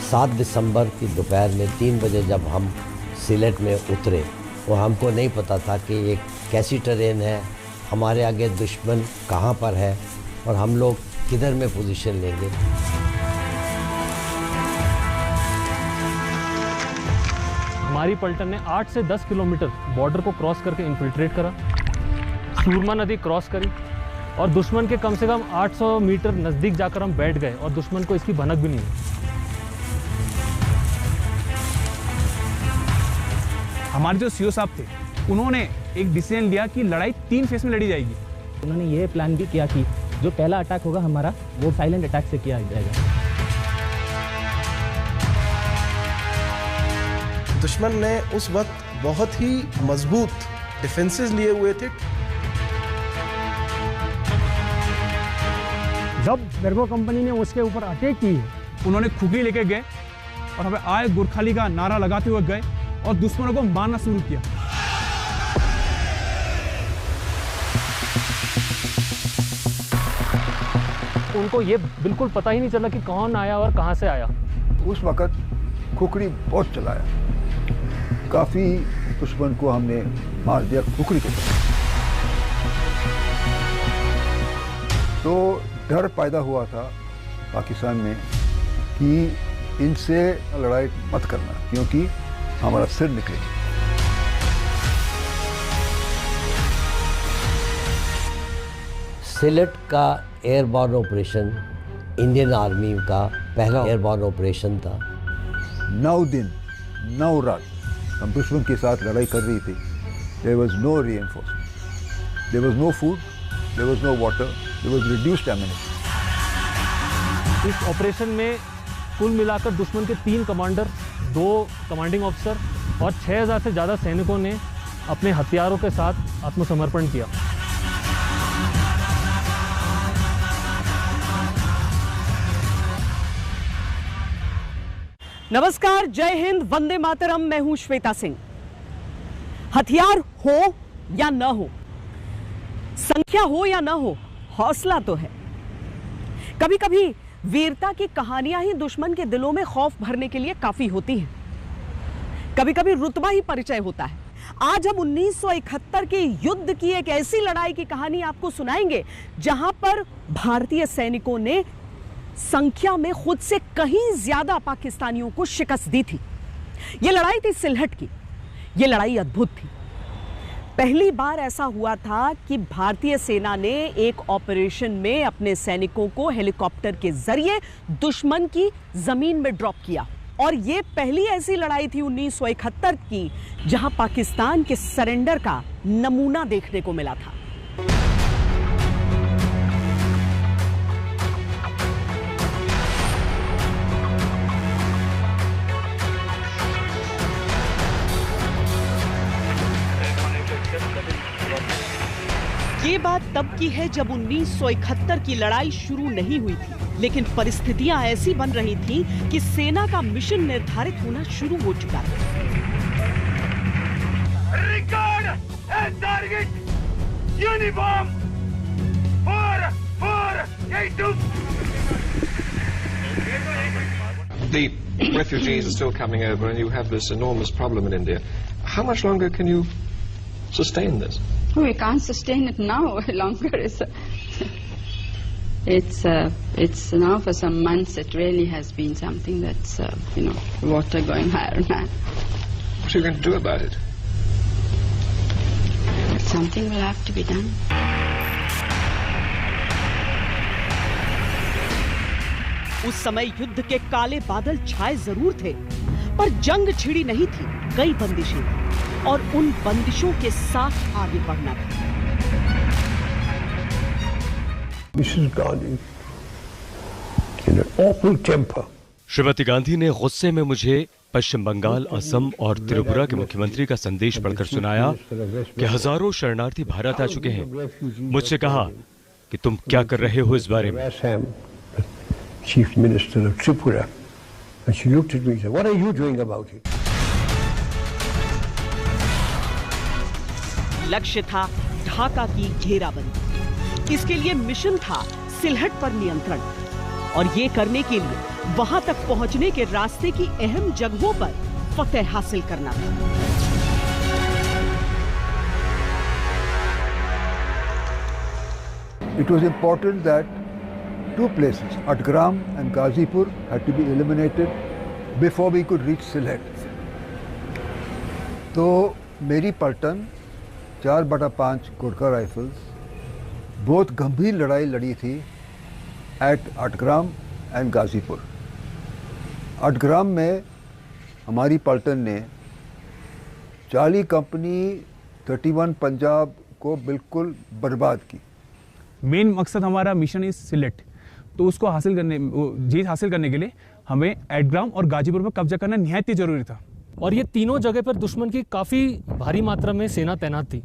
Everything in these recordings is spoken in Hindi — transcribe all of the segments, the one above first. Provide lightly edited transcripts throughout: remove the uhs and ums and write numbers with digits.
7 दिसंबर की दोपहर में 3 बजे जब हम सिलेट में उतरे, वो हमको नहीं पता था कि ये कैसी ट्रेन है, हमारे आगे दुश्मन कहाँ पर है और हम लोग किधर में पोजीशन लेंगे। हमारी पलटन ने 8 से 10 किलोमीटर बॉर्डर को क्रॉस करके इन्फिल्ट्रेट करा, सूरमा नदी क्रॉस करी और दुश्मन के कम से कम 800 मीटर नज़दीक जाकर हम बैठ गए और दुश्मन को इसकी भनक भी नहीं हुई। हमारे जो सीओ साहब थे, उन्होंने एक डिसीजन लिया कि लड़ाई 3 फेज में लड़ी जाएगी। उन्होंने ये प्लान भी किया कि जो पहला अटैक होगा हमारा, वो साइलेंट अटैक से किया जाएगा। दुश्मन ने उस वक्त बहुत ही मजबूत डिफेंसेस लिए हुए थे। जब बेरबो कंपनी ने उसके ऊपर अटैक की, उन्होंने खुगली लेके गए और हमें आए गोरखाली का नारा लगाते हुए गए और दुश्मनों को मारना शुरू किया। उनको ये बिल्कुल पता ही नहीं चला कि कौन आया और कहां से आया। उस वक्त खुखड़ी बहुत चलाया, काफी दुश्मन को हमने मार दिया खुखड़ी के तरफ। तो डर पैदा हुआ था पाकिस्तान में कि इनसे लड़ाई मत करना, क्योंकि हमारा सिर निकलेगा। सिलेट का एयरबॉर्न ऑपरेशन इंडियन आर्मी का पहला एयरबॉर्न ऑपरेशन था। 9 दिन 9 रात हम दुश्मन के साथ लड़ाई कर रही थी। There was no reinforcement, there was no food, there was no water, there was reduced ammunition. इस ऑपरेशन में कुल मिलाकर दुश्मन के 3 कमांडर, 2 कमांडिंग ऑफिसर और 6000 से ज़्यादा सैनिकों ने अपने हथियारों के साथ आत्मसमर्पण किया। नमस्कार, जय हिंद, वंदे मातरम। मैं हूं श्वेता सिंह। हथियार हो या न हो, संख्या हो या न हो, हौसला तो है। कभी कभी वीरता की कहानियां ही दुश्मन के दिलों में खौफ भरने के लिए काफी होती हैं। कभी कभी रुतबा ही परिचय होता है। आज हम 1971 के युद्ध की एक ऐसी लड़ाई की कहानी आपको सुनाएंगे जहां पर भारतीय सैनिकों ने संख्या में खुद से कहीं ज्यादा पाकिस्तानियों को शिकस्त दी थी। यह लड़ाई थी सिलहट की। यह लड़ाई अद्भुत थी। पहली बार ऐसा हुआ था कि भारतीय सेना ने एक ऑपरेशन में अपने सैनिकों को हेलीकॉप्टर के जरिए दुश्मन की जमीन में ड्रॉप किया। और यह पहली ऐसी लड़ाई थी 1971 की जहां पाकिस्तान के सरेंडर का नमूना देखने को मिला था। ये बात तब की है जब 1971 की लड़ाई शुरू नहीं हुई थी, लेकिन परिस्थितियां ऐसी बन रही थी कि सेना का मिशन निर्धारित होना शुरू हो चुका था। Record and target uniform 4482। The refugees are still coming over and you have this enormous problem in India. How much longer can you sustain this? We can't sustain it now longer. It's now for some months. It really has been something that's water going higher now. What are you going to do about it? Something will have to be done. उस समय युद्ध के काले बादल छाए जरूर थे, पर जंग छिड़ी नहीं थी। कई बंदिशें थी और उन बंदिशों के साथ आगे बढ़ना था। Mrs. Gandhi, in an awful temper. Shrimati Gandhi ने गुस्से में मुझे पश्चिम बंगाल, असम और त्रिपुरा के मुख्यमंत्री का संदेश पढ़कर सुनाया कि हजारों शरणार्थी भारत आ चुके हैं। मुझसे कहा कि तुम क्या कर रहे हो इस बारे में। Chief Minister of Tripura, and she looked at me and said, "What are you doing about it?" लक्ष्य था ढाका की घेराबंदी। इसके लिए मिशन था सिलहट पर नियंत्रण। और ये करने के लिए वहां तक पहुंचने के रास्ते की अहम जगहों पर फतेह हासिल करना था। It was important that two places, Atgram and Ghazipur, had to be eliminated before we could reach Sylhet. तो मेरी पलटन 4/5 गोरखा राइफल्स बहुत गंभीर लड़ाई लड़ी थी एट अटग्राम एंड गाजीपुर। अटग्राम में हमारी पलटन ने 40 कंपनी 31 पंजाब को बिल्कुल बर्बाद की। मेन मकसद हमारा मिशन इज सिलेट, तो उसको हासिल करने, जीत हासिल करने के लिए हमें एटग्राम और गाजीपुर पर कब्जा करना निहायत ही जरूरी था। और ये तीनों जगह पर दुश्मन की काफ़ी भारी मात्रा में सेना तैनात थी।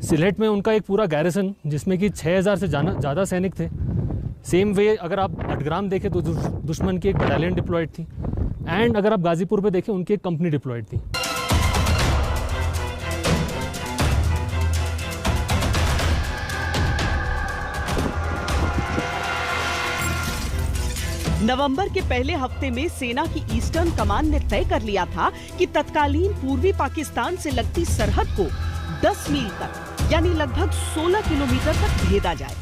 सिलेट में उनका एक पूरा गैरिसन जिसमें कि 6000 से ज़्यादा सैनिक थे। सेम वे अगर आप अटग्राम देखें तो दुश्मन की एक बटालियन डिप्लॉयड थी, एंड अगर आप गाजीपुर पे देखें उनकी एक कंपनी डिप्लॉयड थी। नवंबर के पहले हफ्ते में सेना की ईस्टर्न कमान ने तय कर लिया था कि तत्कालीन पूर्वी पाकिस्तान से लगती सरहद को 10 मील तक यानी लगभग 16 किलोमीटर तक भेदा जाए,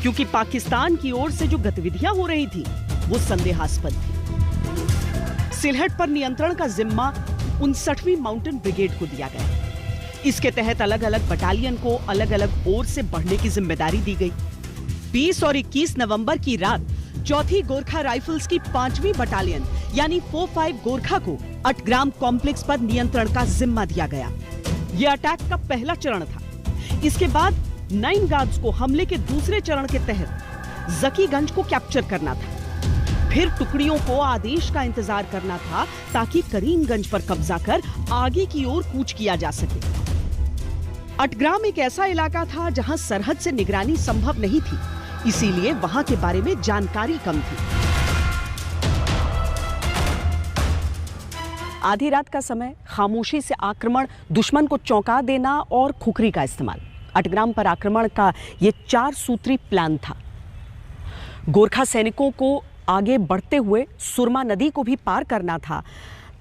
क्योंकि पाकिस्तान की ओर से जो गतिविधियां हो रही थी वो संदेहास्पद थी। सिलहट पर नियंत्रण का जिम्मा 59वीं माउंटेन ब्रिगेड को दिया गया। इसके तहत अलग अलग बटालियन को अलग अलग ओर से बढ़ने की जिम्मेदारी दी गई। 20 और 21 नवंबर की रात 4थी गोरखा राइफल्स की 5वीं बटालियन यानी 45 गोरखा को अटग्राम कॉम्प्लेक्स पर नियंत्रण का जिम्मा दिया गया। यह अटैक का पहला चरण था। इसके बाद 9 गार्ड्स को हमले के दूसरे चरण के तहत जकीगंज को कैप्चर करना था। फिर टुकड़ियों को आदेश का इंतजार करना था ताकि करीमगंज पर कब्जा कर आगे की ओर कूच किया जा सके। अटग्राम एक ऐसा इलाका था जहां सरहद से निगरानी संभव नहीं थी, इसीलिए वहां के बारे में जानकारी कम थी। आधी रात का समय, खामोशी से आक्रमण, दुश्मन को चौंका देना और खुखरी का इस्तेमाल। अटग्राम पर आक्रमण का ये 4 सूत्री प्लान था। गोरखा सैनिकों को आगे बढ़ते हुए सुरमा नदी को भी पार करना था।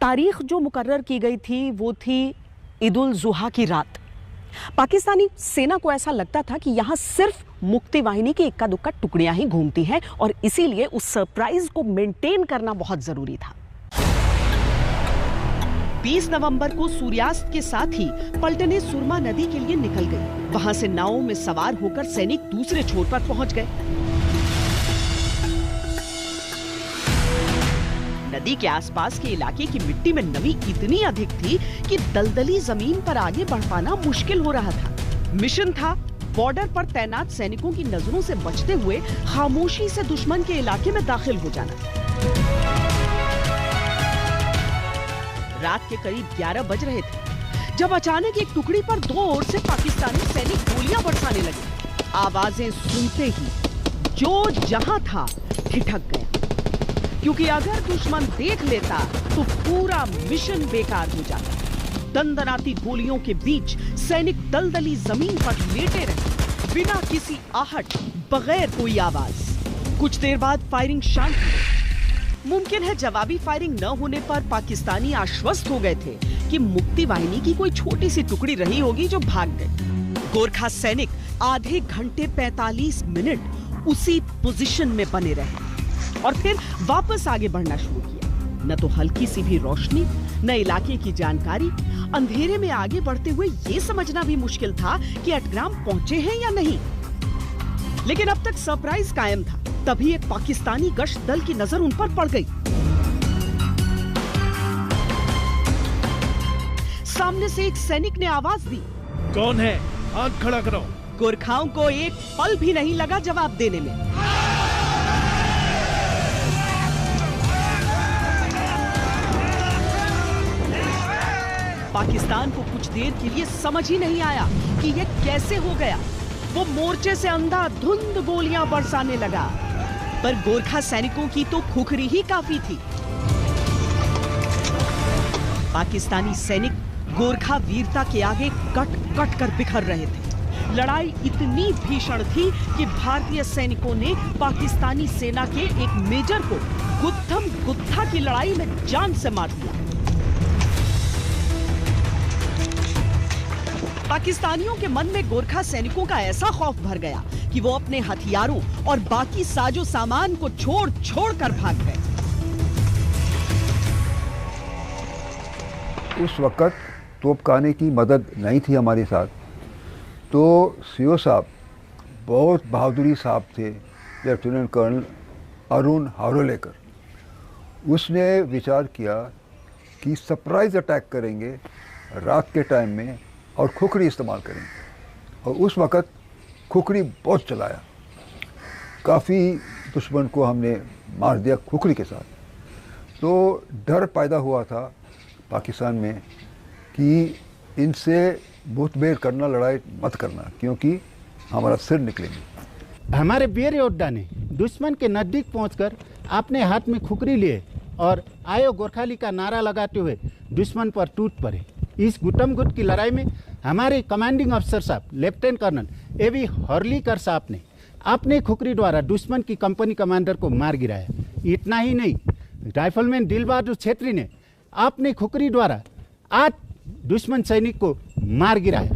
तारीख जो मुकर्रर की गई थी वो थी ईद उल जुहा की रात। पाकिस्तानी सेना को ऐसा लगता था कि यहाँ सिर्फ मुक्ति वाहिनी की इक्का दुक्का टुकड़ियां ही घूमती हैं और इसीलिए उस सरप्राइज को मेंटेन करना बहुत जरूरी था। 20 नवंबर को सूर्यास्त के साथ ही पलटनें सुरमा नदी के लिए निकल गई। वहां से नावों में सवार होकर सैनिक दूसरे छोर पर पहुंच गए। नदी के आसपास के इलाके की मिट्टी में नमी इतनी अधिक थी कि दलदली जमीन पर आगे बढ़ पाना मुश्किल हो रहा था। मिशन था बॉर्डर पर तैनात सैनिकों की नजरों से बचते हुए खामोशी से दुश्मन के इलाके में दाखिल हो जाना। रात के करीब 11 बज रहे थे जब अचानक एक टुकड़ी पर 2 ओर से पाकिस्तानी सैनिक गोलियां बरसाने लगे। आवाजें सुनते ही जो जहां था ठिठक गया, क्योंकि अगर दुश्मन देख लेता तो पूरा मिशन बेकार हो जाता। दंदनाती गोलियों के बीच सैनिक दलदली जमीन पर लेटे रहे, बिना किसी आहट, बगैर कोई आवाज। कुछ देर बाद फायरिंग शांत हो गई। मुमकिन है जवाबी फायरिंग न होने पर पाकिस्तानी आश्वस्त हो गए थे कि मुक्ति वाहिनी की कोई छोटी सी टुकड़ी रही होगी जो भाग गई। गोरखा सैनिक आधे घंटे 45 मिनट उसी पोजीशन में बने रहे और फिर वापस आगे बढ़ना शुरू किया। न तो हल्की सी भी रोशनी, न इलाके की जानकारी। अंधेरे में आगे बढ़ते हुए ये समझना भी मुश्किल था कि अटग्राम पहुंचे हैं या नहीं। लेकिन अब तक सरप्राइज कायम था। तभी एक पाकिस्तानी गश्त दल की नजर उन पर पड़ गई। सामने से एक सैनिक ने आवाज दी, कौन है? आंख खड़ा करो। गोरखाओं को एक पल भी नहीं लगा जवाब देने में। पाकिस्तान को कुछ देर के लिए समझ ही नहीं आया कि यह कैसे हो गया। वो मोर्चे से अंधाधुंध गोलियां बरसाने लगा, पर गोरखा सैनिकों की तो खुखरी ही काफी थी। पाकिस्तानी सैनिक गोरखा वीरता के आगे कट कट कर बिखर रहे थे। लड़ाई इतनी भीषण थी कि भारतीय सैनिकों ने पाकिस्तानी सेना के एक मेजर को गुत्थम गुत्था की लड़ाई में जान से मार दिया। पाकिस्तानियों के मन में गोरखा सैनिकों का ऐसा खौफ भर गया कि वो अपने हथियारों और बाकी साजो सामान को छोड़ छोड़ कर भाग गए। उस वक्त तोपखाने की मदद नहीं थी हमारे साथ, तो सीओ साहब बहुत बहादुरी साहब थे, लेफ्टिनेंट कर्नल अरुण हारोलेकर। उसने विचार किया कि सरप्राइज अटैक करेंगे रात के टाइम में और खुखरी इस्तेमाल करेंगे। और उस वक्त खुखरी बहुत चलाया, काफ़ी दुश्मन को हमने मार दिया खुखरी के साथ। तो डर पैदा हुआ था पाकिस्तान में कि इनसे मुठभेड़ करना, लड़ाई मत करना, क्योंकि हमारा सिर निकलेंगे। हमारे वीर योद्धा ने दुश्मन के नज़दीक पहुंचकर अपने हाथ में खुखरी लिए और आयो गोरखाली का नारा लगाते हुए दुश्मन पर टूट पड़े। इस गुटम गुट की लड़ाई में हमारे कमांडिंग अफसर साहब लेफ्टिनेंट कर्नल एवी हॉर्लीकर साहब ने अपने खुखरी द्वारा दुश्मन की कंपनी कमांडर को मार गिराया। इतना ही नहीं, राइफलमैन दिलबहादुर छेत्री ने अपने खुखरी द्वारा 8 दुश्मन सैनिक को मार गिराया।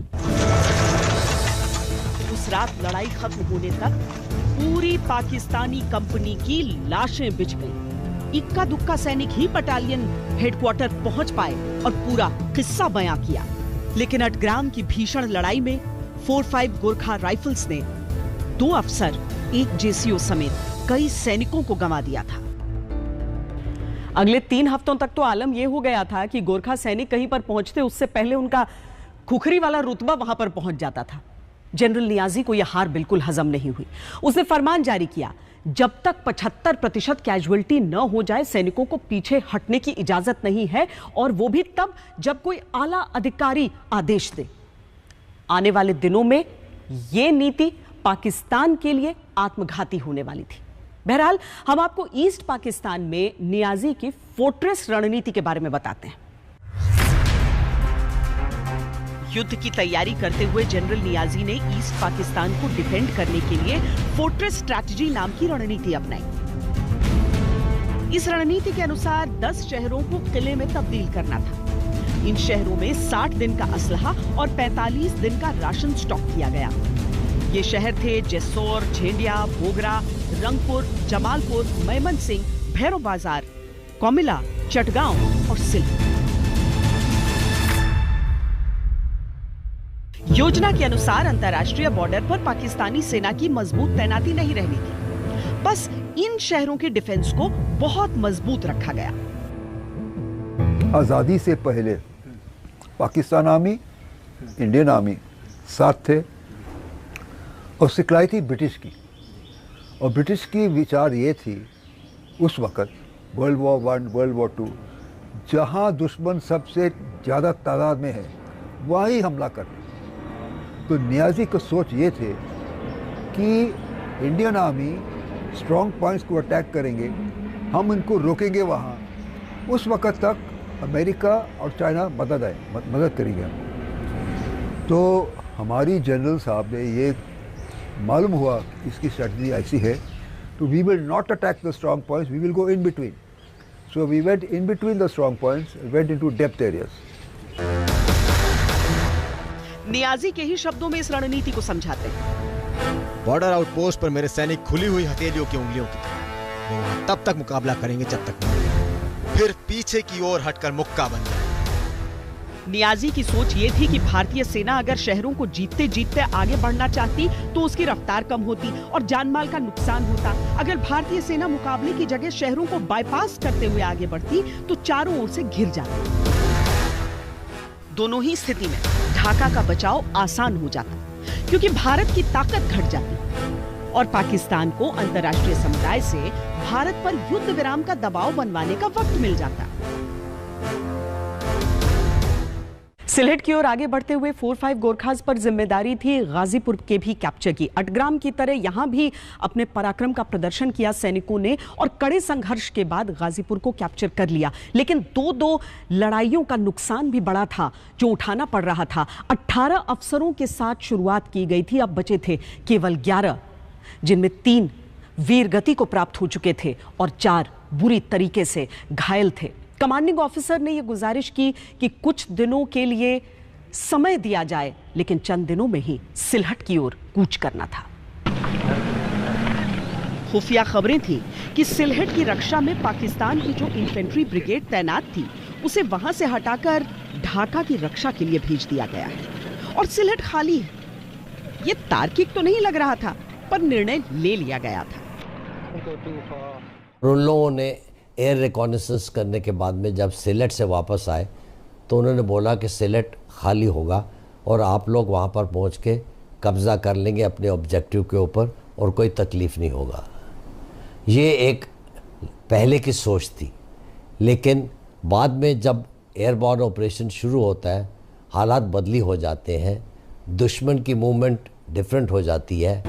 उस रात लड़ाई खत्म होने तक पूरी पाकिस्तानी कंपनी की लाशें बिछ गईं। इक्का दुक्का सैनिक ही बटालियन हेडक्वार्टर पहुंच पाए और पूरा किस्सा बयां किया। लेकिन अटग्राम की भीषण लड़ाई में 45 गोरखा राइफल्स ने 2 अफसर, 1 जेसीओ समेत कई सैनिकों को गंवा दिया था। अगले 3 हफ्तों तक तो आलम यह हो गया था कि गोरखा सैनिक कहीं पर पहुंचते उससे पहले उनका खुखरी वाला रुतबा वहां पर पहुंच जाता था। जनरल नियाजी को यह हार बिल्कुल हजम नहीं हुई। उसने फरमान जारी किया, जब तक 75% कैजुअल्टी न हो जाए सैनिकों को पीछे हटने की इजाजत नहीं है, और वो भी तब जब कोई आला अधिकारी आदेश दे। आने वाले दिनों में यह नीति पाकिस्तान के लिए आत्मघाती होने वाली थी। बहरहाल हम आपको ईस्ट पाकिस्तान में नियाजी की फोर्ट्रेस रणनीति के बारे में बताते हैं। युद्ध की तैयारी करते हुए जनरल नियाजी ने ईस्ट पाकिस्तान को डिफेंड करने के लिए फोर्ट्रेस स्ट्रैटेजी नाम की रणनीति अपनाई। इस रणनीति के अनुसार 10 शहरों को किले में तब्दील करना था। इन शहरों में 60 दिन का असलहा और 45 दिन का राशन स्टॉक किया गया। ये शहर थे जेसौर, झेंडिया, बोगरा, रंगपुर, जमालपुर, मेमन सिंह, भैरव बाजार, कोमिला, चटगांव और सिल्क। योजना के अनुसार अंतर्राष्ट्रीय बॉर्डर पर पाकिस्तानी सेना की मजबूत तैनाती नहीं रहनी थी, बस इन शहरों के डिफेंस को बहुत मजबूत रखा गया। आज़ादी से पहले पाकिस्तान आर्मी, इंडियन आर्मी साथ थे और सिखलाई थी ब्रिटिश की। और ब्रिटिश की विचार ये थी उस वक़्त वर्ल्ड वॉर 1, वर्ल्ड वॉर 2, जहाँ दुश्मन सबसे ज़्यादा तादाद में है वहीं हमला करना। तो नियाजी की सोच ये थे कि इंडियन आर्मी स्ट्रॉन्ग पॉइंट्स को अटैक करेंगे, हम इनको रोकेंगे वहाँ। उस वक़्त तक अमेरिका और चाइना मदद करेंगे। तो हमारी जनरल साहब ने ये मालूम हुआ इसकी स्ट्रेटजी ऐसी है, तो we will not attack the strong points, we will go in between. So we went in between the strong points, went into depth areas. Niazi के ही शब्दों में इस रणनीति को समझाते हैं। बॉर्डर आउटपोस्ट पर मेरे सैनिक खुली हुई हथेलियों की उंगलियों की तरह, वो वहां तब तक मुकाबला करेंगे जब तक फिर पीछे की ओर हटकर मुक्का बन जाए। नियाजी की सोच ये थी कि भारतीय सेना अगर शहरों को जीतते जीतते आगे बढ़ना चाहती तो उसकी रफ्तार कम होती और जानमाल का नुकसान होता। अगर भारतीय सेना मुकाबले की जगह शहरों को बाईपास करते हुए आगे बढ़ती तो चारों ओर से घिर जाती। दोनों ही स्थिति में ढाका का बचाव आसान हो जाता, क्योंकि भारत की ताकत घट जाती और पाकिस्तान को अंतर्राष्ट्रीय समुदाय से भारत पर युद्ध विराम का दबाव बनवाने का वक्त मिल जाता। सिलहट की ओर आगे बढ़ते हुए 4-5 गोरखाज पर जिम्मेदारी थी गाजीपुर के भी कैप्चर की। अटग्राम की तरह यहां भी अपने पराक्रम का प्रदर्शन किया सैनिकों ने और कड़े संघर्ष के बाद गाजीपुर को कैप्चर कर लिया। लेकिन दो लड़ाइयों का नुकसान भी बड़ा था जो उठाना पड़ रहा था। 18 अफसरों के साथ शुरुआत की गई थी, अब बचे थे केवल 11, जिनमें 3 वीरगति को प्राप्त हो चुके थे और 4 बुरी तरीके से घायल थे। कमांडिंग ऑफिसर ने यह गुजारिश की कि कुछ दिनों के लिए समय दिया जाए, लेकिन चंद दिनों में ही सिलहट की ओर कूच करना था। खुफिया खबरें थी कि सिलहट की रक्षा में पाकिस्तान की जो इन्फेंट्री ब्रिगेड तैनात थी उसे वहां से हटाकर ढाका की रक्षा के लिए भेज दिया गया है और सिलहट खाली है। ये तार्किक तो नहीं लग रहा था, पर निर्णय ले लिया गया था। उन लोगों ने एयर रिकॉनेसेंस करने के बाद में जब सिलहट से वापस आए तो उन्होंने बोला कि सिलहट खाली होगा और आप लोग वहाँ पर पहुँच के कब्ज़ा कर लेंगे अपने ऑब्जेक्टिव के ऊपर और कोई तकलीफ़ नहीं होगा। ये एक पहले की सोच थी, लेकिन बाद में जब एयरबॉर्न ऑपरेशन शुरू होता है हालात बदली हो जाते हैं, दुश्मन की मूवमेंट डिफरेंट हो जाती है।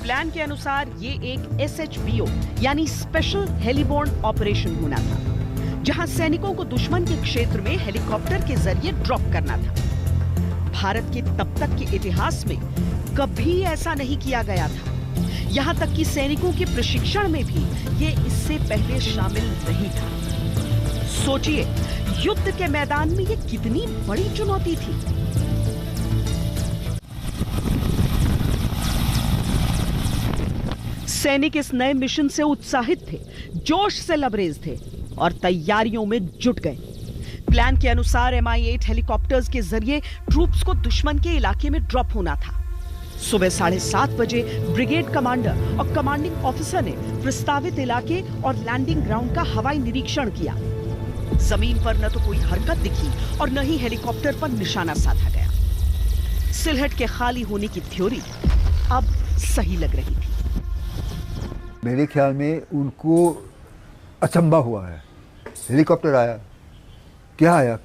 प्लान के अनुसार ये एक SHBO यानी स्पेशल हेलीबोर्न ऑपरेशन होना था, जहां सैनिकों को दुश्मन के क्षेत्र में हेलीकॉप्टर के जरिए ड्रॉप करना था। भारत के तब तक के इतिहास में कभी ऐसा नहीं किया गया था। यहां तक कि सैनिकों के प्रशिक्षण में भी ये इससे पहले शामिल नहीं था। सोचिए, युद्ध के मैदान में ये कितनी बड़ी चुनौती थी। सैनिक इस नए मिशन से उत्साहित थे, जोश से लबरेज थे और तैयारियों में जुट गए। प्लान के अनुसार Mi-8 हेलीकॉप्टर्स के जरिए ट्रूप्स को दुश्मन के इलाके में ड्रॉप होना था। सुबह 7:30 बजे ब्रिगेड कमांडर और कमांडिंग ऑफिसर ने प्रस्तावित इलाके और लैंडिंग ग्राउंड का हवाई निरीक्षण किया। जमीन पर न तो कोई हरकत दिखी और न ही हेलीकॉप्टर पर निशाना साधा गया। सिलहट के खाली होने की थ्योरी अब सही लग रही थी। मेरे ख्याल में उनको अचंभा हुआ है। हेलीकॉप्टर आया, क्या आया,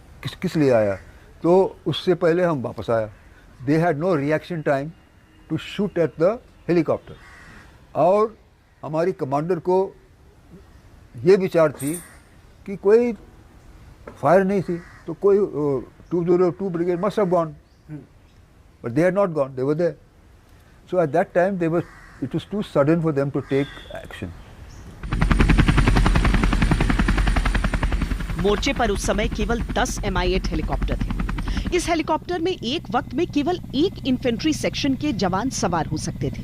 किस लिए आया, तो उससे पहले हम वापस आया। They had no reaction time to shoot at the helicopter. और हमारी कमांडर को ये विचार थी कि कोई फायर नहीं थी तो कोई 202 brigade must have gone, but they had not gone, they were there. So at that time it was too sudden for them to take action. मोर्चे पर उस समय केवल 10 Mi-8 हेलीकॉप्टर थे। इस हेलीकॉप्टर में एक वक्त में केवल एक इन्फेंट्री सेक्शन के जवान सवार हो सकते थे,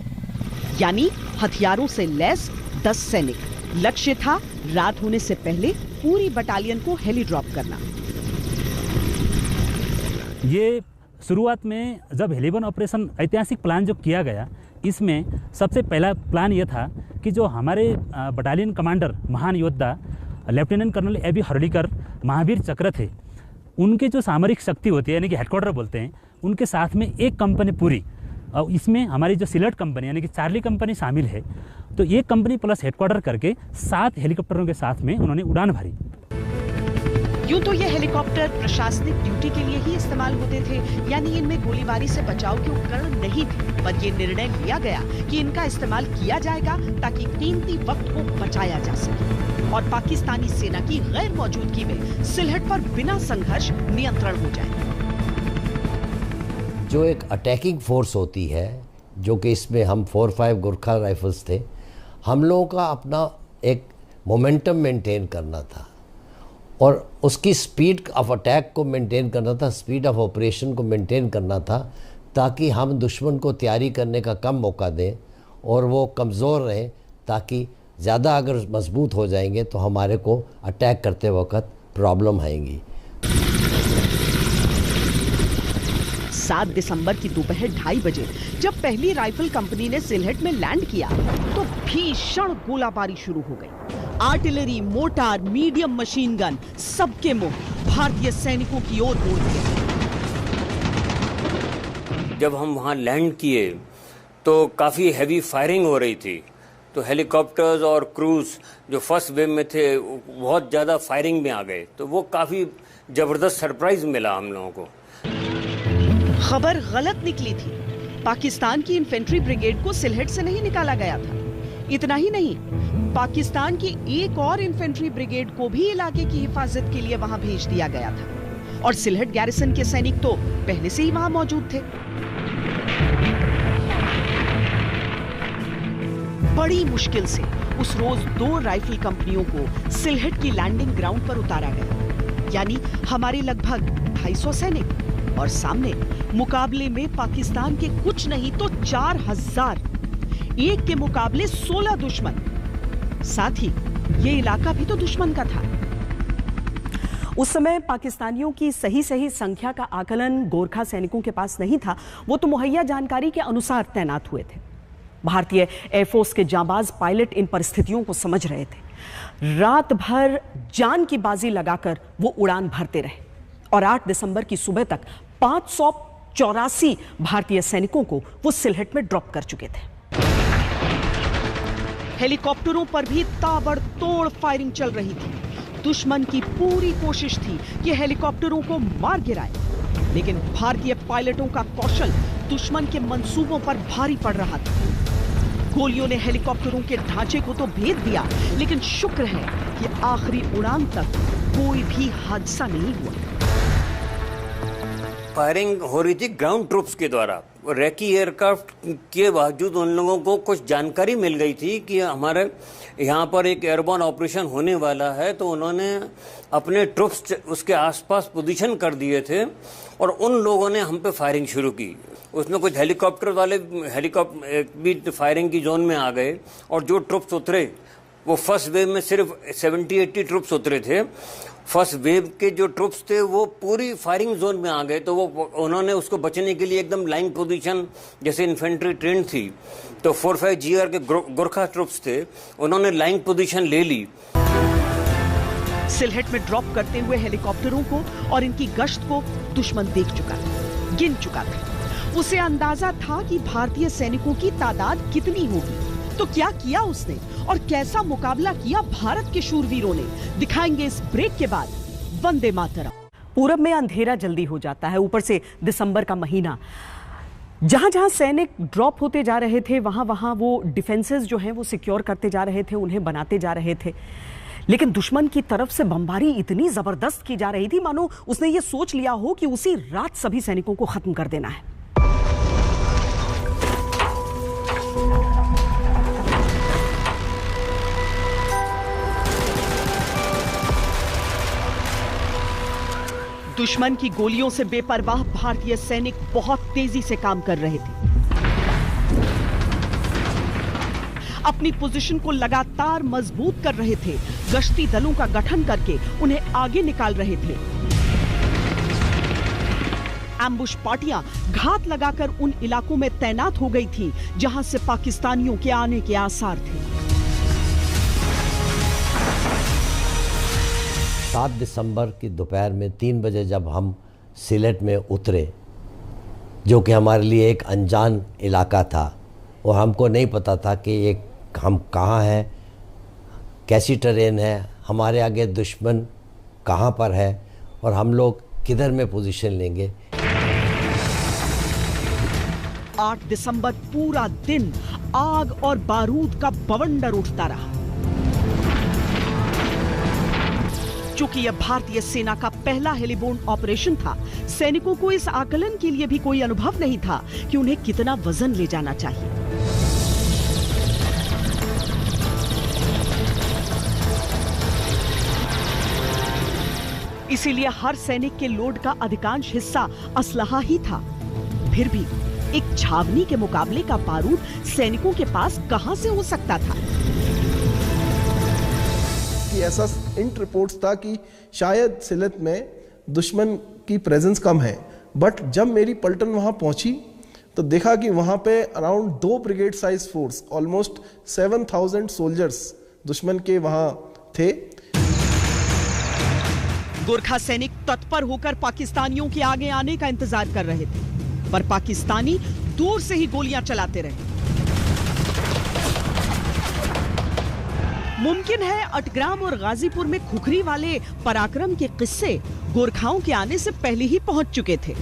यानी हथियारों से लैस 10 सैनिक। लक्ष्य था रात होने से पहले पूरी बटालियन को हेली ड्रॉप करना। ये शुरुआत में जब हेलीबोर्न ऑपरेशन ऐतिहासिक प्लान जो किया गया, इसमें सबसे पहला प्लान यह था कि जो हमारे बटालियन कमांडर महान योद्धा lieutenant colonel A.B. Hardikar Mahavir चक्र थे, उनके जो सामरिक शक्ति होती है यानी कि हेडक्वार्टर बोलते हैं, उनके साथ में एक कंपनी पूरी, और इसमें हमारी जो सिलहट कंपनी यानी कि चार्ली कंपनी शामिल है, तो ये कंपनी प्लस हेडक्वार्टर करके 7 हेलीकॉप्टरों के साथ में उन्होंने उड़ान भरी। यूं तो ये हेलीकॉप्टर प्रशासनिक ड्यूटी के लिए ही इस्तेमाल होते थे, यानी इनमें गोलीबारी से बचाव के उपकरण नहीं थे, पर यह निर्णय लिया गया कि इनका इस्तेमाल किया जाएगा ताकि कीमती वक्त को बचाया जा सके और पाकिस्तानी सेना की गैर मौजूदगी में सिलहट पर बिना संघर्ष नियंत्रण हो जाए। जो एक अटैकिंग फोर्स होती है, जो कि इसमें हम 4-5 गोरखा राइफल्स थे, हम लोगों का अपना एक मोमेंटम मेंटेन करना था और उसकी स्पीड ऑफ अटैक को मेंटेन करना था, स्पीड ऑफ ऑपरेशन को मेंटेन करना था, ताकि हम दुश्मन को तैयारी करने का कम मौका दें और वो कमज़ोर रहें, ताकि ज़्यादा अगर मजबूत हो जाएंगे तो हमारे को अटैक करते वक्त प्रॉब्लम आएंगी। 7 दिसंबर की दोपहर 2:30 बजे जब पहली राइफल कंपनी ने सिलहट में लैंड किया तो भीषण गोलाबारी शुरू हो गई। Artillery, mortar, medium machine gun, सबके मुंह भारतीय सैनिकों की ओर मुड़ गए। जब हम वहां लैंड किए तो काफी हैवी फायरिंग हो रही थी। तो हेलीकॉप्टर्स और क्रूज जो फर्स्ट वेव में थे बहुत ज़्यादा फायरिंग में आ गए, तो वो काफ़ी ज़बरदस्त सरप्राइज मिला हम लोगों को। खबर गलत निकली थी। पाकिस्तान की इन्फेंट्री ब्रिगेड को सिलहट से नहीं निकाला गया था। इतना ही नहीं, पाकिस्तान की एक और इन्फेंट्री ब्रिगेड को भी इलाके की हिफाजत के लिए वहां भेज दिया गया था और सिलहट गैरिसन के सैनिक तो पहले से ही वहां मौजूद थे। बड़ी मुश्किल से उस रोज 2 राइफल कंपनियों को सिलहट की लैंडिंग ग्राउंड पर उतारा गया, यानी हमारे लगभग 250 सैनिक, और सामने मुकाबले में पाकिस्तान के कुछ नहीं तो 4000, एक के मुकाबले 16 दुश्मन। साथ ही ये इलाका भी तो दुश्मन का था। उस समय पाकिस्तानियों की सही संख्या का आकलन गोरखा सैनिकों के पास नहीं था, वो तो मुहैया जानकारी के अनुसार तैनात हुए थे। भारतीय एयरफोर्स के जांबाज पायलट इन परिस्थितियों को समझ रहे थे। रात भर जान की बाजी लगाकर वो उड़ान भरते रहे और 8 दिसंबर की सुबह तक 584 भारतीय सैनिकों को वो सिलहट में ड्रॉप कर चुके थे। हेलीकॉप्टरों पर भी ताबड़तोड़ फायरिंग चल रही थी। दुश्मन की पूरी कोशिश थी कि हेलीकॉप्टरों को मार गिराए, लेकिन भारतीय पायलटों का कौशल दुश्मन के मंसूबों पर भारी पड़ रहा था। गोलियों ने हेलीकॉप्टरों के ढांचे को तो भेद दिया, लेकिन शुक्र है कि आखिरी उड़ान तक कोई भी हादसा नहीं हुआ। फायरिंग हो रही थी ग्राउंड ट्रूप्स के द्वारा। रैकी एयरक्राफ्ट के बावजूद उन लोगों को कुछ जानकारी मिल गई थी कि हमारे यहाँ पर एक एयरबॉर्न ऑपरेशन होने वाला है, तो उन्होंने अपने ट्रूप्स उसके आसपास पोजीशन कर दिए थे और उन लोगों ने हम पे फायरिंग शुरू की। उसमें कुछ हेलीकॉप्टर वाले भी फायरिंग की जोन में आ गए और जो ट्रूप्स उतरे वो फर्स्ट वेव में सिर्फ 70-80 ट्रूप्स उतरे थे। फर्स्ट वेव के जो ट्रूप्स थे वो पूरी फायरिंग जोन में आ गए, तो वो उन्होंने उसको बचने के लिए एकदम लाइन पोजीशन, जैसे इन्फेंट्री ट्रेन थी तो 4-5 GR के गोरखा ट्रूप्स थे, उन्होंने लाइन पोजीशन ले ली। सिलहट में ड्रॉप करते हुए हेलीकॉप्टरों को और इनकी गश्त को दुश्मन देख चुका था, गिन चुका था। उसे अंदाजा था कि भारतीय सैनिकों की तादाद कितनी होगी। तो क्या किया उसने और कैसा मुकाबला किया भारत के शूरवीरों ने, दिखाएंगे इस ब्रेक के बाद। वंदे मातरम। पूरब में अंधेरा जल्दी हो जाता है, ऊपर से दिसंबर का महीना। जहां जहां सैनिक ड्रॉप होते जा रहे थे वहां वहां वो डिफेंसेस जो हैं वो सिक्योर करते जा रहे थे, उन्हें बनाते जा रहे थे। लेकिन दुश्मन की तरफ से बमबारी इतनी जबरदस्त की जा रही थी मानो उसने ये सोच लिया हो कि उसी रात सभी सैनिकों को खत्म कर देना है। दुश्मन की गोलियों से बेपरवाह भारतीय सैनिक बहुत तेजी से काम कर रहे थे। अपनी पोजीशन को लगातार मजबूत कर रहे थे, गश्ती दलों का गठन करके उन्हें आगे निकाल रहे थे। एम्बुश पार्टियां घात लगाकर उन इलाकों में तैनात हो गई थी जहां से पाकिस्तानियों के आने के आसार थे। 7 दिसंबर की दोपहर में 3 बजे जब हम सिलहट में उतरे, जो कि हमारे लिए एक अनजान इलाका था और हमको नहीं पता था कि ये हम कहाँ हैं, कैसी ट्रेन है, हमारे आगे दुश्मन कहाँ पर है और हम लोग किधर में पोजीशन लेंगे। 8 दिसंबर पूरा दिन आग और बारूद का बवंडर उठता रहा। चूंकि यह भारतीय सेना का पहला हेलीबोर्न ऑपरेशन था, सैनिकों को इस आकलन के लिए भी कोई अनुभव नहीं था कि उन्हें कितना वजन ले जाना चाहिए। इसीलिए हर सैनिक के लोड का अधिकांश हिस्सा असलहा ही था। फिर भी एक छावनी के मुकाबले का बारूद सैनिकों के पास कहां से हो सकता था? कि ऐसा इंट रिपोर्ट्स था कि शायद सिलहट में दुश्मन की प्रेजेंस कम है, बट जब मेरी पलटन वहां पहुंची तो देखा कि वहां पे around 2 brigade size force, almost 7000 soldiers दुश्मन के वहां थे। गोरखा सैनिक तत्पर होकर पाकिस्तानियों के आगे आने का इंतजार कर रहे थे, पर पाकिस्तानी दूर से ही गोलियां चलाते रहे। मुमकिन है अटग्राम और गाजीपुर में खुखरी वाले पराक्रम के किस्से गोरखाओं के आने से पहले ही पहुंच चुके थे।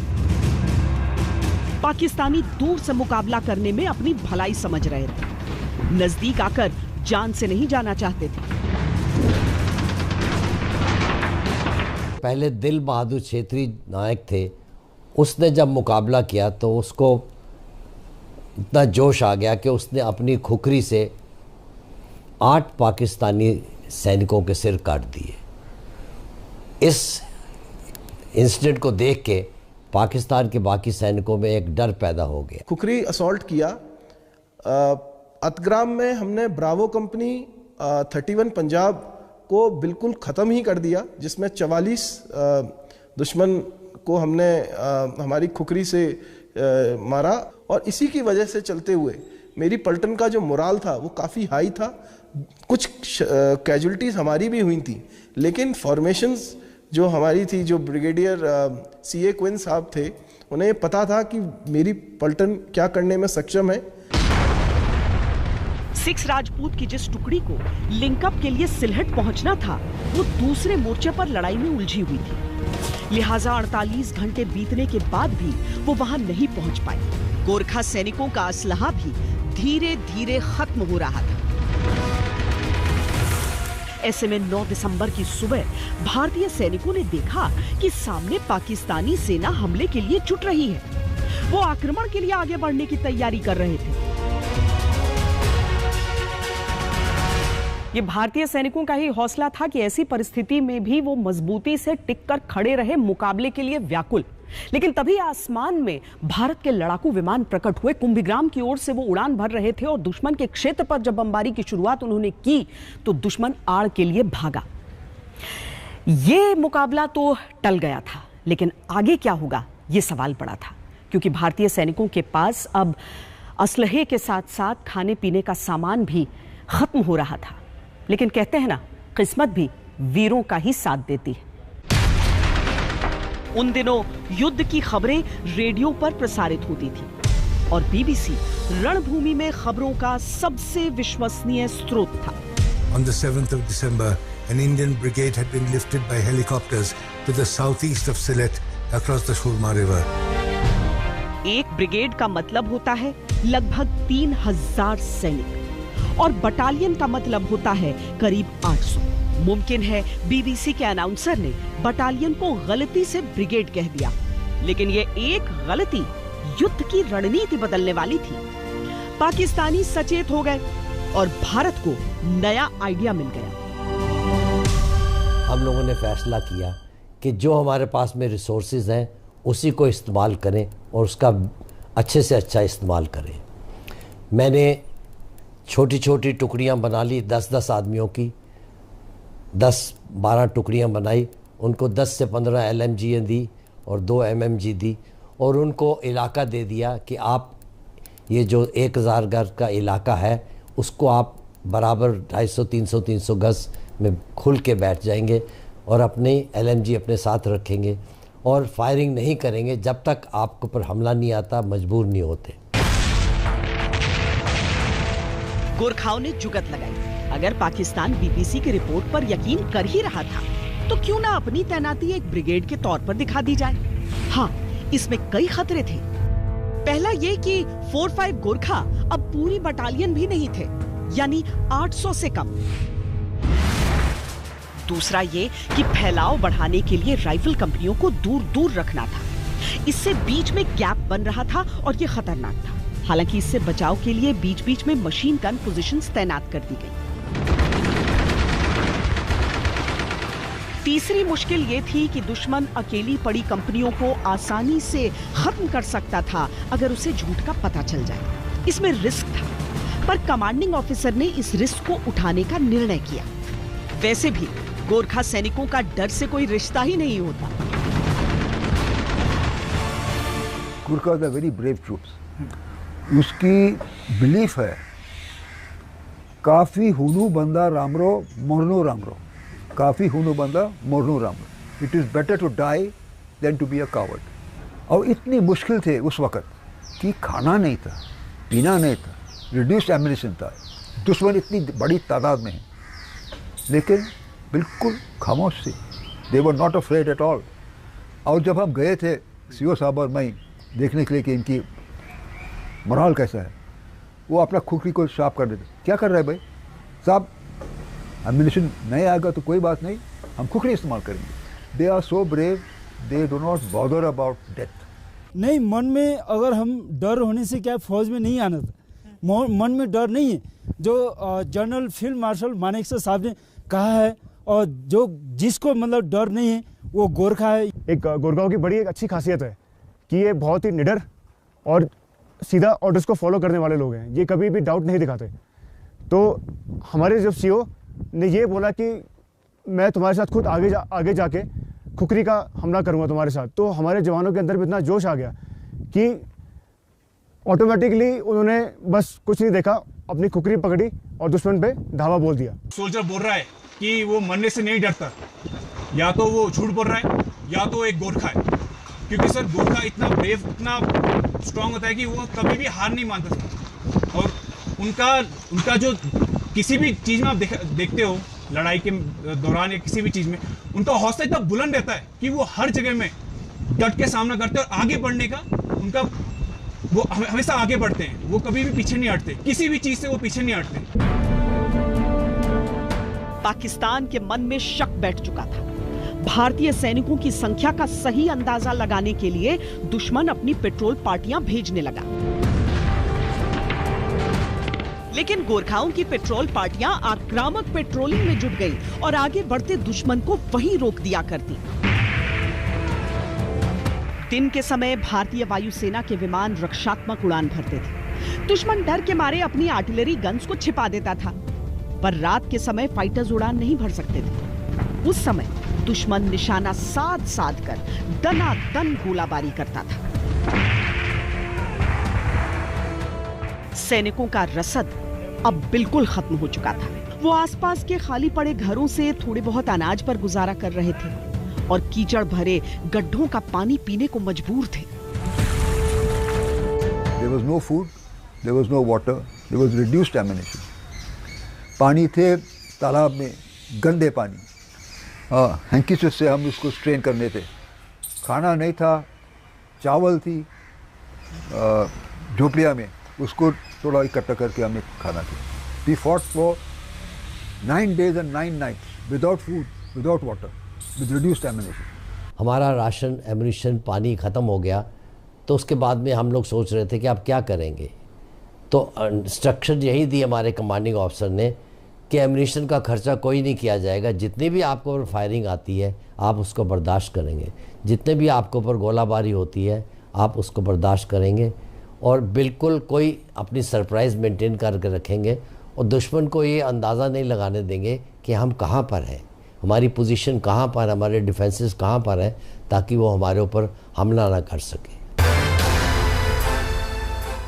पाकिस्तानी दूर से मुकाबला करने में अपनी भलाई समझ रहे थे, नजदीक आकर जान से नहीं जाना चाहते थे। पहले दिल बहादुर छेत्री नायक थे, उसने जब मुकाबला किया तो उसको इतना जोश आ गया कि उसने अपनी खुखरी से 8 पाकिस्तानी सैनिकों के सिर काट दिए। इस इंसिडेंट को देख के पाकिस्तान के बाकी सैनिकों में एक डर पैदा हो गया। खुखरी असॉल्ट किया। अतग्राम में हमने ब्रावो कंपनी 31 पंजाब को बिल्कुल ख़त्म ही कर दिया, जिसमें 44 दुश्मन को हमने हमारी खुखरी से मारा। और इसी की वजह से चलते हुए मेरी पलटन का जो मोराल था वो काफ़ी हाई था। कुछ कैजुअल्टीज़ हमारी भी हुई थी, लेकिन फॉर्मेशंस जो हमारी थी, जो ब्रिगेडियर सीए क्विन साहब थे, उन्हें पता था कि मेरी पलटन क्या करने में सक्षम है। 6 राजपूत की जिस टुकड़ी को लिंकअप के लिए सिलहट पहुंचना था, वो दूसरे मोर्चे पर लड़ाई में उलझी हुई थी। लिहाजा 48 घंटे बीतने के बाद भी वो वहां नहीं पहुंच पाए। गोरखा सैनिकों का असलहा भी धीरे धीरे खत्म हो रहा था। ऐसे में 9 दिसंबर की सुबह भारतीय सैनिकों ने देखा कि सामने पाकिस्तानी सेना हमले के लिए जुट रही है। वो आक्रमण के लिए आगे बढ़ने की तैयारी कर रहे थे। ये भारतीय सैनिकों का ही हौसला था कि ऐसी परिस्थिति में भी वो मजबूती से टिककर खड़े रहे, मुकाबले के लिए व्याकुल। लेकिन तभी आसमान में भारत के लड़ाकू विमान प्रकट हुए। कुंभीग्राम की ओर से वो उड़ान भर रहे थे और दुश्मन के क्षेत्र पर जब बमबारी की शुरुआत उन्होंने की तो दुश्मन आड़ के लिए भागा। ये मुकाबला तो टल गया था, लेकिन आगे क्या होगा ये सवाल बड़ा था, क्योंकि भारतीय सैनिकों के पास अब असलहे के साथ साथ खाने पीने का सामान भी खत्म हो रहा था। लेकिन कहते हैं ना, किस्मत भी वीरों का ही साथ देती है। उन दिनों युद्ध की खबरें रेडियो पर प्रसारित होती थी और बीबीसी रणभूमि में खबरों का सबसे विश्वसनीय स्रोत था। On the 7th of December, an Indian brigade had been lifted by helicopters to the southeast of Sylhet across the Surma River. एक ब्रिगेड का मतलब होता है लगभग 3000 सैनिक और बटालियन का मतलब होता है करीब 800। मुमकिन है बीबीसी के अनाउंसर ने बटालियन को गलती से ब्रिगेड कह दिया, लेकिन ये एक गलती युद्ध की रणनीति बदलने वाली थी। पाकिस्तानी सचेत हो गए और भारत को नया आइडिया मिल गया। हम लोगों ने फैसला किया कि जो हमारे पास में रिसोर्सेज हैं उसी को इस्तेमाल करें और उसका अच्छे से अच्छा इस्तेमाल करें। मैंने छोटी छोटी टुकड़ियां बना ली, 10-10 आदमियों की 10-12 टुकड़ियां बनाई। उनको 10 से 15 LMG दी और 2 MMG दी और उनको इलाका दे दिया कि आप ये जो 1000 गज का इलाका है उसको आप बराबर 250-300 गज में खुल के बैठ जाएंगे और अपनी LMG अपने साथ रखेंगे और फायरिंग नहीं करेंगे जब तक आपके ऊपर हमला नहीं आता, मजबूर नहीं होते। गोरखाओं ने जुगत लगाई, अगर पाकिस्तान बीबीसी की रिपोर्ट पर यकीन कर ही रहा था तो क्यों ना अपनी तैनाती एक ब्रिगेड के तौर पर दिखा दी जाए। हाँ, इसमें कई खतरे थे। पहला ये कि 4-5 गोरखा अब पूरी बटालियन भी नहीं थे, यानी 800 से कम। दूसरा ये कि फैलाव बढ़ाने के लिए राइफल कंपनियों को दूर दूर रखना था। इससे बीच में गैप बन रहा था और ये खतरनाक था। हालांकि इससे बचाव के लिए बीच बीच में मशीन गन पोजीशंस तैनात कर दी गई। तीसरी मुश्किल ये थी कि दुश्मन अकेली पड़ी कंपनियों को आसानी से खत्म कर सकता था अगर उसे झूठ का पता चल जाए। इसमें रिस्क था, पर कमांडिंग ऑफिसर ने इस रिस्क को उठाने का निर्णय किया। वैसे भी गोरखा सैनिकों का डर से कोई रिश्ता ही नहीं होता। Gorkha the very brave troops. उसकी बिलीफ है काफ़ी हुनू बंदा रामरो मोरनो रामरो, काफ़ी हुनू बंदा मोरनो रामरो। It is better to die than to be a coward. और इतनी मुश्किल थे उस वक़्त कि खाना नहीं था, पीना नहीं था, रिड्यूस्ड एम्यूनिशन था, दुश्मन इतनी बड़ी तादाद में है। लेकिन बिल्कुल खामोश थी। They were not afraid at all. और जब हम गए थे सीओ साहब और मैं देखने के लिए कि इनकी मोराल कैसा है, वो अपना खुखरी को साफ कर देते। क्या कर रहे हैं भाई साहब, एम्यूनिशन नहीं आएगा तो कोई बात नहीं, हम खुखरी इस्तेमाल करेंगे। They are so brave, they do not bother about death. नहीं, मन में अगर हम डर होने से क्या फौज में नहीं आना था, मन में डर नहीं है। जो जनरल फील्ड मार्शल मानेकशॉ साहब ने कहा है, और जो जिसको मतलब डर नहीं है वो गोरखा है। एक गोरखाओं की बड़ी एक अच्छी खासियत है कि ये बहुत ही निडर और सीधा ऑर्डर्स को फॉलो करने वाले लोग हैं। ये कभी भी डाउट नहीं दिखाते। तो हमारे जब सीओ ने ये बोला कि मैं तुम्हारे साथ खुद आगे जाके खुखरी का हमला करूंगा तुम्हारे साथ, तो हमारे जवानों के अंदर भी इतना जोश आ गया कि ऑटोमेटिकली उन्होंने बस कुछ नहीं देखा, अपनी खुखरी पकड़ी और दुश्मन पे धावा बोल दिया। सोल्जर बोल रहा है कि वो मरने से नहीं डरता, या तो वो झूठ बोल रहा है या तो एक गोरखा है। क्योंकि सर गोरखा इतना ब्रेव, इतना स्ट्रांग होता है कि वो कभी भी हार नहीं मानता सर। और उनका जो किसी भी चीज़ में आप देखते हो, लड़ाई के दौरान या किसी भी चीज़ में, उनका हौसला इतना बुलंद रहता है कि वो हर जगह में डट के सामना करते हैं और आगे बढ़ने का उनका, वो हमेशा आगे बढ़ते हैं। वो कभी भी पीछे नहीं हटते, किसी भी चीज़ से वो पीछे नहीं हटते। पाकिस्तान के मन में शक बैठ चुका था। भारतीय सैनिकों की संख्या का सही अंदाजा लगाने के लिए दुश्मन अपनी पेट्रोल पार्टियां भेजने लगा। लेकिन गोरखाओं की पेट्रोल पार्टियां आक्रामक पेट्रोलिंग में जुट गई और आगे बढ़ते दुश्मन को वहीं रोक दिया करती। दिन के समय भारतीय वायुसेना के विमान रक्षात्मक उड़ान भरते थे। दुश्मन डर के मारे अपनी आर्टिलरी गन्स को छिपा देता था, पर रात के समय फाइटर्स उड़ान नहीं भर सकते थे। उस समय दुश्मन निशाना साध कर दनादन गोलाबारी करता था। सैनिकों का रसद अब बिल्कुल खत्म हो चुका था। वो आसपास के खाली पड़े घरों से थोड़े बहुत अनाज पर गुजारा कर रहे थे और कीचड़ भरे गड्ढों का पानी पीने को मजबूर थे। There was no food, there was no water, there was reduced ammunition. पानी थे तालाब में, गंदे पानी, हैंकीचेस से हम उसको स्ट्रेन करने थे। खाना नहीं था, चावल थी झोपड़िया में, उसको थोड़ा इकट्ठा करके हमें खाना था। We fought for 9 days and 9 nights without food, without water, with reduced ammunition. हमारा राशन, एम्यूनिशन, पानी ख़त्म हो गया, तो उसके बाद में हम लोग सोच रहे थे कि अब क्या करेंगे। तो इंस्ट्रक्शन यही दी हमारे कमांडिंग ऑफिसर ने कि एम्यूनिशन का खर्चा कोई नहीं किया जाएगा, जितनी भी आपको ऊपर फायरिंग आती है आप उसको बर्दाश्त करेंगे, जितने भी आपके ऊपर गोलाबारी होती है आप उसको बर्दाश्त करेंगे, और बिल्कुल कोई अपनी सरप्राइज़ मेंटेन करके रखेंगे और दुश्मन को ये अंदाज़ा नहीं लगाने देंगे कि हम कहाँ पर हैं, हमारी पोजीशन कहाँ पर, हमारे डिफेंसेस कहाँ पर हैं, ताकि वो हमारे ऊपर हमला ना कर सके।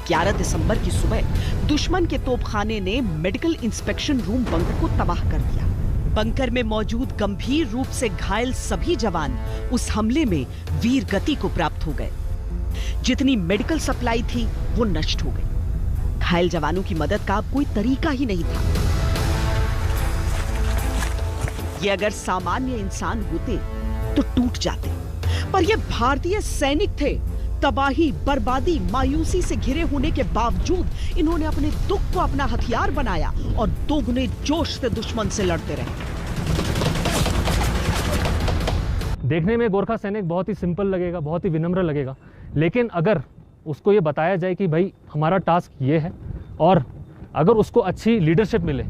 11 दिसंबर की सुबह दुश्मन के तोपखाने ने मेडिकल इंस्पेक्शन रूम बंकर को तबाह कर दिया। बंकर में मौजूद गंभीर रूप से घायल सभी जवान उस हमले में वीर गति को प्राप्त हो गए। जितनी मेडिकल सप्लाई थी वो नष्ट हो गई। घायल जवानों की मदद का कोई तरीका ही नहीं था। ये अगर सामान्य इंसान होते तो टूट जाते, पर ये भारतीय सैनिक थे। तबाही, बर्बादी, मायूसी से घिरे होने के बावजूद इन्होंने अपने दुख को अपना हथियार बनाया और दोगुने जोश से दुश्मन से लड़ते रहे। देखने में गोरखा सैनिक बहुत ही सिंपल लगेगा, बहुत ही विनम्र लगेगा, लेकिन अगर उसको ये बताया जाए कि भाई हमारा टास्क ये है और अगर उसको अच्छी लीडरशिप मिले,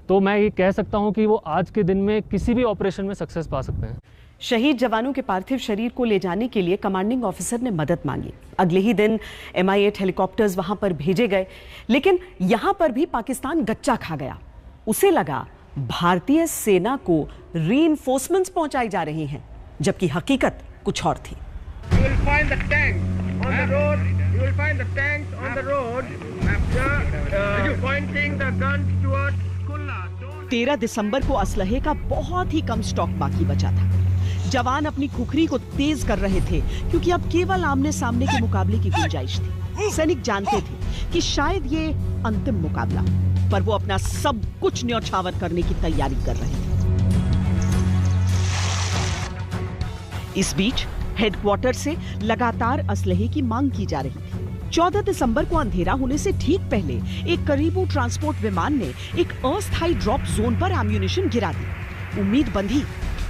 तो मैं ये कह सकता हूँ कि वो आज के दिन में किसी भी ऑपरेशन में सक्सेस पा सकते हैं। शहीद जवानों के पार्थिव शरीर को ले जाने के लिए कमांडिंग ऑफिसर ने मदद मांगी। अगले ही दिन MI-8 हेलीकॉप्टर्स वहां पर भेजे गए, लेकिन यहां पर भी पाकिस्तान गच्चा खा गया। उसे लगा भारतीय सेना को रीइंफोर्समेंट्स पहुंचाई जा रही हैं, जबकि हकीकत कुछ और थी। 13 दिसंबर को असलहे का बहुत ही कम स्टॉक बाकी बचा था। जवान अपनी खुखरी को तेज कर रहे थे क्योंकि अब केवल आमने सामने के मुकाबले की गुंजाइश थी। सैनिक जानते थे कि शायद ये अंतिम मुकाबला। पर वो अपना सब कुछ न्यौछावर करने की तैयारी कर रहे थे। इस बीच हेडक्वार्टर से लगातार असलहे की मांग की जा रही थी। 14 दिसंबर को अंधेरा होने से ठीक पहले एक करीबू ट्रांसपोर्ट विमान ने एक अस्थायी ड्रॉप जोन पर एम्यूनिशन गिरा दी। उम्मीद बंधी,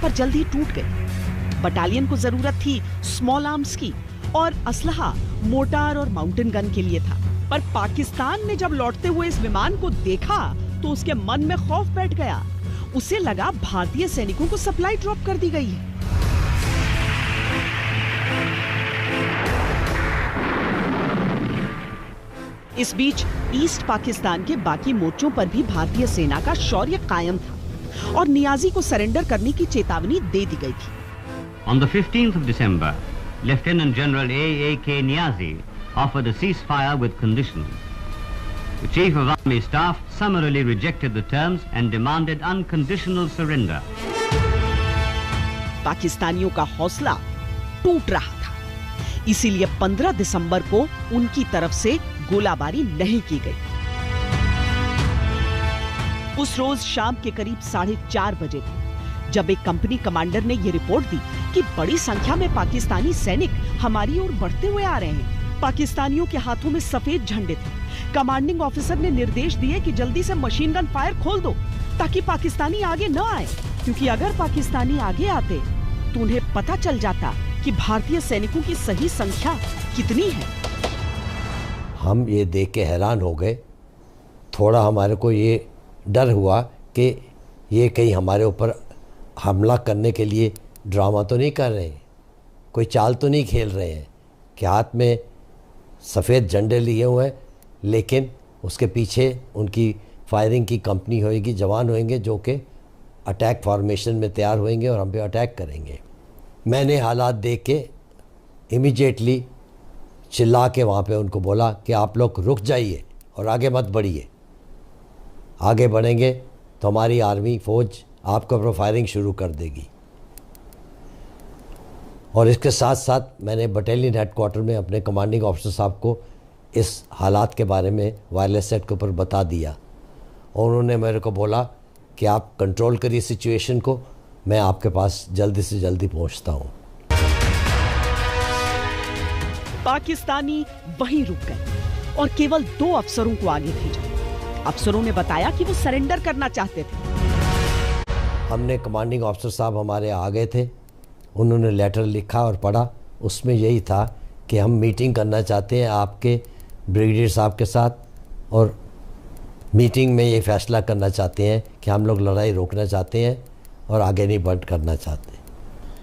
पर जल्दी टूट गई। बटालियन को जरूरत थी स्मॉल आर्म्स की और असलहा मोर्टार और माउंटेन गन के लिए था। पर पाकिस्तान ने जब लौटते हुए इस विमान को देखा तो उसके मन में खौफ बैठ गया। उसे लगा भारतीय सैनिकों को सप्लाई ड्रॉप कर दी गई है। इस बीच ईस्ट पाकिस्तान के बाकी मोर्चों पर भी भारतीय सेना का शौर्य कायम था और नियाजी को सरेंडर करने की चेतावनी दे दी गई थी। On the 15th of December, Lieutenant General A.A.K. Niazi offered a ceasefire with conditions. The Chief of Army Staff summarily rejected the terms and demanded unconditional surrender. पाकिस्तानियों का हौसला टूट रहा था, इसीलिए 15 दिसंबर को उनकी तरफ से गोलाबारी नहीं की गई। उस रोज शाम के करीब 4:30 बजे थे जब एक कंपनी कमांडर ने यह रिपोर्ट दी कि बड़ी संख्या में पाकिस्तानी सैनिक हमारी ओर बढ़ते हुए आ रहे हैं। पाकिस्तानियों के हाथों में सफेद झंडे थे। कमांडिंग ऑफिसर ने निर्देश दिए कि जल्दी से मशीन गन फायर खोल दो ताकि पाकिस्तानी आगे न आए, क्योंकि अगर पाकिस्तानी आगे आते तो उन्हें पता चल जाता कि भारतीय सैनिकों की सही संख्या कितनी है। हम ये देख के हैरान हो गए। थोड़ा हमारे को ये डर हुआ कि ये कहीं हमारे ऊपर हमला करने के लिए ड्रामा तो नहीं कर रहे हैं, कोई चाल तो नहीं खेल रहे हैं कि हाथ में सफ़ेद झंडे लिए हुए हैं लेकिन उसके पीछे उनकी फायरिंग की कंपनी होएगी, जवान होंगे जो कि अटैक फॉर्मेशन में तैयार होंगे और हम पे अटैक करेंगे। मैंने हालात देख के इमीडिएटली चिल्ला के वहाँ पे उनको बोला कि आप लोग रुक जाइए और आगे मत बढ़िए। आगे बढ़ेंगे तो हमारी आर्मी फ़ौज आपके ऊपर फायरिंग शुरू कर देगी। और इसके साथ साथ मैंने बटालियन हेडक्वार्टर में अपने कमांडिंग ऑफिसर साहब को इस हालात के बारे में वायरलेस सेट के ऊपर बता दिया और उन्होंने मेरे को बोला कि आप कंट्रोल करिए सिचुएशन को, मैं आपके पास जल्दी से जल्दी पहुंचता हूं। पाकिस्तानी वहीं रुक गए और केवल 2 अफसरों को आगे भेजा। अफसरों ने बताया कि वो सरेंडर करना चाहते थे। हमने कमांडिंग ऑफिसर साहब हमारे आ गए थे, उन्होंने लेटर लिखा और पढ़ा। उसमें यही था कि हम मीटिंग करना चाहते हैं आपके ब्रिगेडियर साहब के साथ और मीटिंग में ये फैसला करना चाहते हैं कि हम लोग लड़ाई रोकना चाहते हैं और आगे नहीं बढ़ करना चाहते।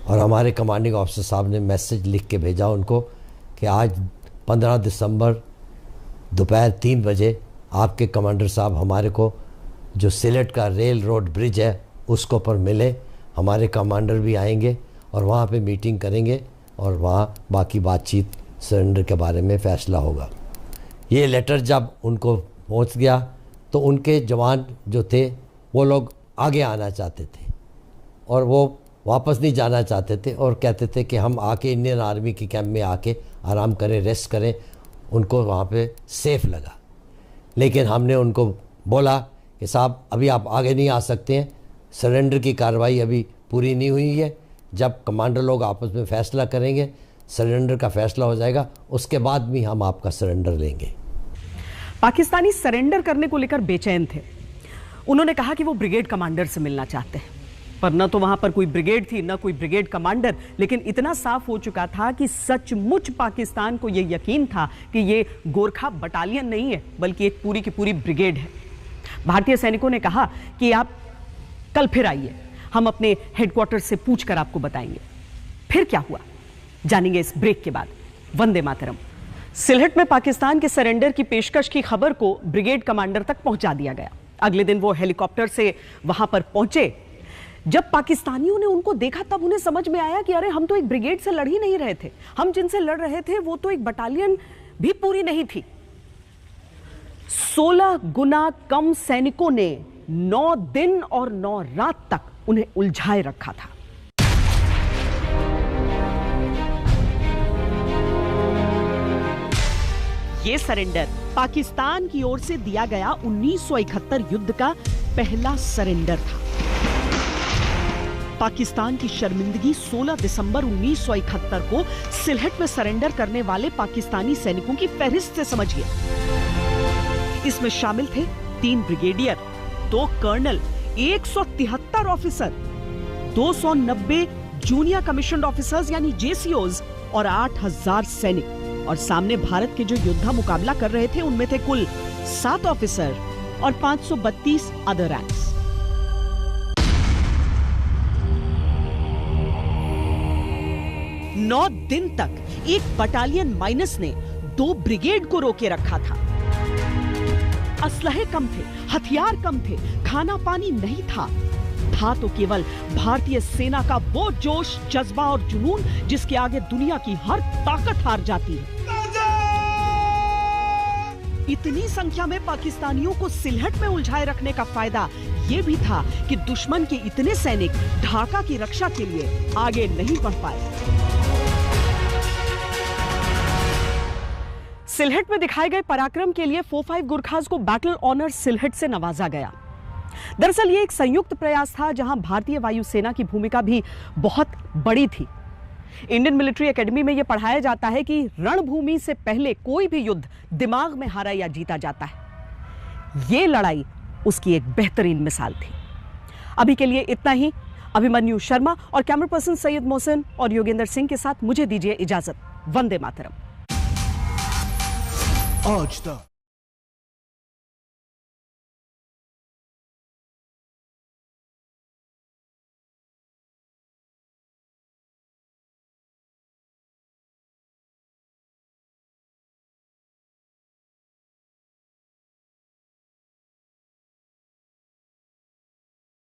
और हमारे कमांडिंग ऑफिसर साहब ने मैसेज लिख के भेजा उनको कि आज 15 दिसंबर दोपहर 3 बजे आपके कमांडर साहब हमारे को जो सिलेट का रेल रोड ब्रिज है उसको पर मिले, हमारे कमांडर भी आएंगे और वहाँ पे मीटिंग करेंगे और वहाँ बाकी बातचीत सरेंडर के बारे में फ़ैसला होगा। ये लेटर जब उनको पहुँच गया तो उनके जवान जो थे वो लोग आगे आना चाहते थे और वो वापस नहीं जाना चाहते थे और कहते थे कि हम आके इंडियन आर्मी के कैंप में आके आराम करें, रेस्ट करें, उनको वहाँ पे सेफ़ लगा। लेकिन हमने उनको बोला कि साहब अभी आप आगे नहीं आ सकते हैं, सरेंडर की कार्रवाई अभी पूरी नहीं हुई है। जब कमांडर लोग आपस में फ़ैसला करेंगे, सरेंडर का फ़ैसला हो जाएगा, उसके बाद भी हम आपका सरेंडर लेंगे। पाकिस्तानी सरेंडर करने को लेकर बेचैन थे। उन्होंने कहा कि वो ब्रिगेड कमांडर से मिलना चाहते हैं, पर न तो वहां पर कोई ब्रिगेड थी न कोई ब्रिगेड कमांडर। लेकिन इतना साफ हो चुका था कि सचमुच पाकिस्तान को यह यकीन था कि ये गोरखा बटालियन नहीं है बल्कि एक पूरी की पूरी ब्रिगेड है। भारतीय सैनिकों ने कहा कि आप कल फिर आइए, हम अपने हेडक्वार्टर से पूछकर आपको बताएंगे। फिर क्या हुआ जानेंगे इस ब्रेक के बाद। वंदे मातरम। सिलहट में पाकिस्तान के सरेंडर की पेशकश की खबर को ब्रिगेड कमांडर तक पहुंचा दिया गया। अगले दिन वो हेलीकॉप्टर से वहां पर पहुंचे। जब पाकिस्तानियों ने उनको देखा तब उन्हें समझ में आया कि अरे हम तो एक ब्रिगेड से लड़ ही नहीं रहे थे, हम जिनसे लड़ रहे थे वो तो एक बटालियन भी पूरी नहीं थी। 16 गुना कम सैनिकों ने 9 दिन और 9 रात तक उन्हें उलझाए रखा था। ये सरेंडर पाकिस्तान की ओर से दिया गया 1971 युद्ध का पहला सरेंडर था। पाकिस्तान की शर्मिंदगी 16 दिसंबर 1971 को सिलहट में सरेंडर करने वाले पाकिस्तानी सैनिकों की फहरिस्त से समझिए। इसमें शामिल थे 3 brigadier, 2 colonel, 173 officer, 290 junior commissioned officers यानी जेसीओज और 8000 सैनिक। और सामने भारत के जो योद्धा मुकाबला कर रहे थे उनमें थे कुल 7 ऑफिसर और 532 अदर रैंक्स। नौ दिन तक एक बटालियन माइनस ने 2 ब्रिगेड को रोके रखा था। असलहे कम थे, हथियार कम थे, खाना पानी नहीं था तो केवल भारतीय सेना का वो जोश, जज्बा और जुनून जिसके आगे दुनिया की हर ताकत हार जाती है। इतनी संख्या में पाकिस्तानियों को सिलहट में उलझाए रखने का फायदा यह भी था कि दुश्मन के इतने सैनिक ढाका की रक्षा के लिए आगे नहीं बढ़ पाए। सिलहट में दिखाए गए पराक्रम के लिए 45 गुरखाज को बैटल ऑनर सिलहट से नवाजा गया। दरअसल ये एक संयुक्त प्रयास था जहां भारतीय वायुसेना की भूमिका भी बहुत बड़ी थी। इंडियन मिलिट्री एकेडमी में यह पढ़ाया जाता है कि रणभूमि से पहले कोई भी युद्ध दिमाग में हारा या जीता जाता है। ये लड़ाई उसकी एक बेहतरीन मिसाल थी। अभी के लिए इतना ही। अभिमन्यु शर्मा और कैमरा पर्सन सैयद मोहसिन और योगेंद्र सिंह के साथ मुझे दीजिए इजाजत। वंदे मातरम। आज तक